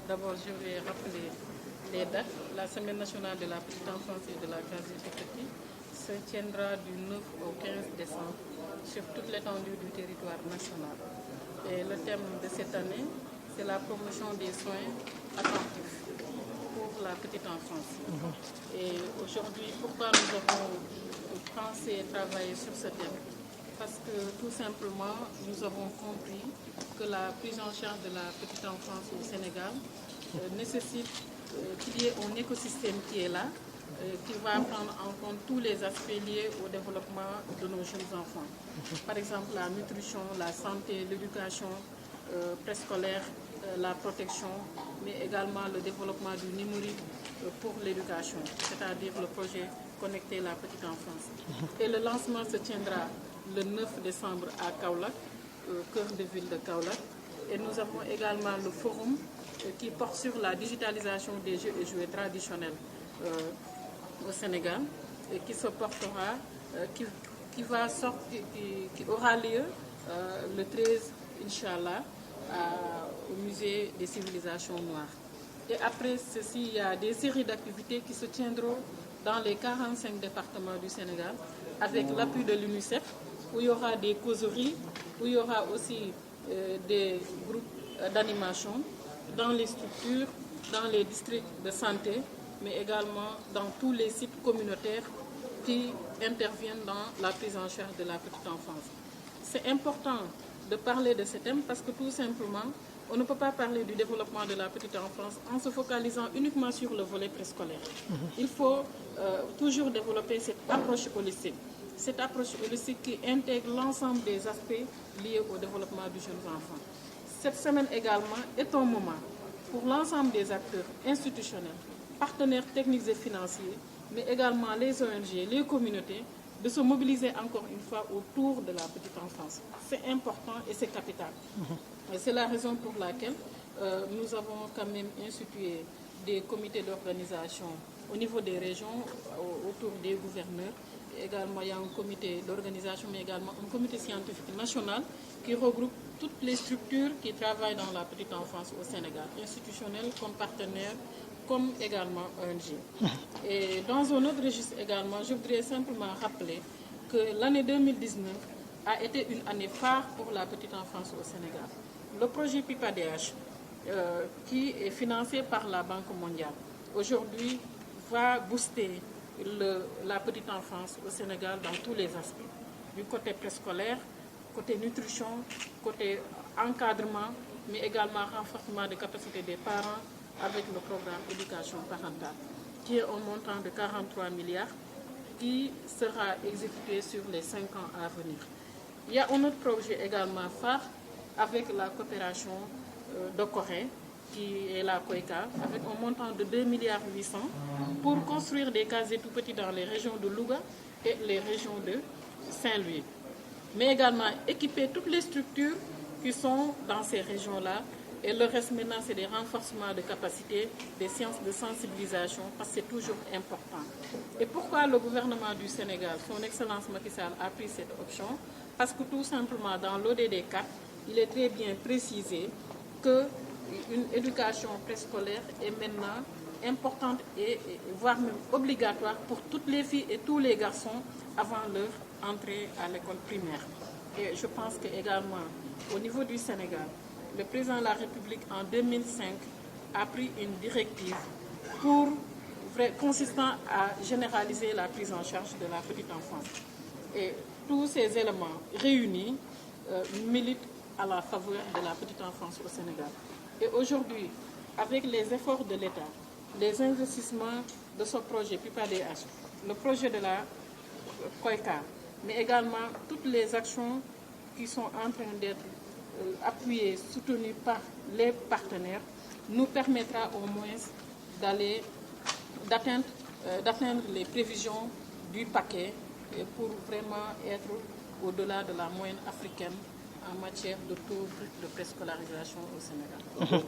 D'abord, je vais rappeler les dates. La Semaine nationale de la petite enfance et de la case des tout-petits se tiendra du 9 au 15 décembre sur toute l'étendue du territoire national. Et le thème de cette année, c'est la promotion des soins attentifs pour la petite enfance. Et aujourd'hui, pourquoi nous avons pensé et travaillé sur ce thème? Parce que tout simplement, nous avons compris que la prise en charge de la petite enfance au Sénégal nécessite qu'il y ait un écosystème qui est là, qui va prendre en compte tous les aspects liés au développement de nos jeunes enfants. Par exemple, la nutrition, la santé, l'éducation préscolaire, la protection, mais également le développement du numérique pour l'éducation, c'est-à-dire le projet Connecter la petite enfance. Et le lancement se tiendra le 9 décembre à Kaolack, cœur de ville de Kaolack. Et nous avons également le forum qui porte sur la digitalisation des jeux et jouets traditionnels au Sénégal et qui se portera, qui aura lieu le 13, Inch'Allah, au musée des civilisations noires. Et après ceci, il y a des séries d'activités qui se tiendront dans les 45 départements du Sénégal avec l'appui de l'UNICEF, où il y aura des causeries, où il y aura aussi des groupes d'animation dans les structures, dans les districts de santé, mais également dans tous les sites communautaires qui interviennent dans la prise en charge de la petite enfance. C'est important de parler de ce thème parce que tout simplement, on ne peut pas parler du développement de la petite enfance en se focalisant uniquement sur le volet préscolaire. Il faut toujours développer cette approche holistique. Cette approche holistique qui intègre l'ensemble des aspects liés au développement du jeune enfant. Cette semaine également est un moment pour l'ensemble des acteurs institutionnels, partenaires techniques et financiers, mais également les ONG, les communautés, de se mobiliser encore une fois autour de la petite enfance. C'est important et c'est capital. Et c'est la raison pour laquelle nous avons quand même institué des comités d'organisation au niveau des régions, autour des gouverneurs. Et également, il y a un comité d'organisation, mais également un comité scientifique national qui regroupe toutes les structures qui travaillent dans la petite enfance au Sénégal, institutionnelles comme partenaires, comme également ONG. Et dans un autre registre également, je voudrais simplement rappeler que l'année 2019 a été une année phare pour la petite enfance au Sénégal. Le projet PIPADH, qui est financé par la Banque mondiale, aujourd'hui va booster la petite enfance au Sénégal dans tous les aspects, du côté préscolaire, côté nutrition, côté encadrement, mais également renforcement des capacités des parents avec le programme éducation parentale, qui est un montant de 43 milliards qui sera exécuté sur les 5 ans à venir. Il y a un autre projet également phare avec la coopération de Corée, qui est la COICA, avec un montant de 2,8 milliards pour construire des casiers tout petits dans les régions de Louga et les régions de Saint-Louis. Mais également équiper toutes les structures qui sont dans ces régions-là. Et le reste maintenant, c'est des renforcements de capacités, des séances de sensibilisation, parce que c'est toujours important. Et pourquoi le gouvernement du Sénégal, son Excellence Macky Sall, a pris cette option? Parce que tout simplement, dans l'ODD 4, il est très bien précisé qu'une éducation préscolaire est maintenant importante et voire même obligatoire pour toutes les filles et tous les garçons avant leur entrée à l'école primaire. Et je pense qu'également, au niveau du Sénégal, le président de la République en 2005 a pris une directive consistant à généraliser la prise en charge de la petite enfance. Et tous ces éléments réunis militent à la faveur de la petite enfance au Sénégal. Et aujourd'hui, avec les efforts de l'État, les investissements de ce projet PIPADH, le projet de la COICA, mais également toutes les actions qui sont en train d'être appuyées, soutenues par les partenaires, nous permettra au moins d'atteindre les prévisions du paquet pour vraiment être au-delà de la moyenne africaine en matière de taux de préscolarisation au Sénégal.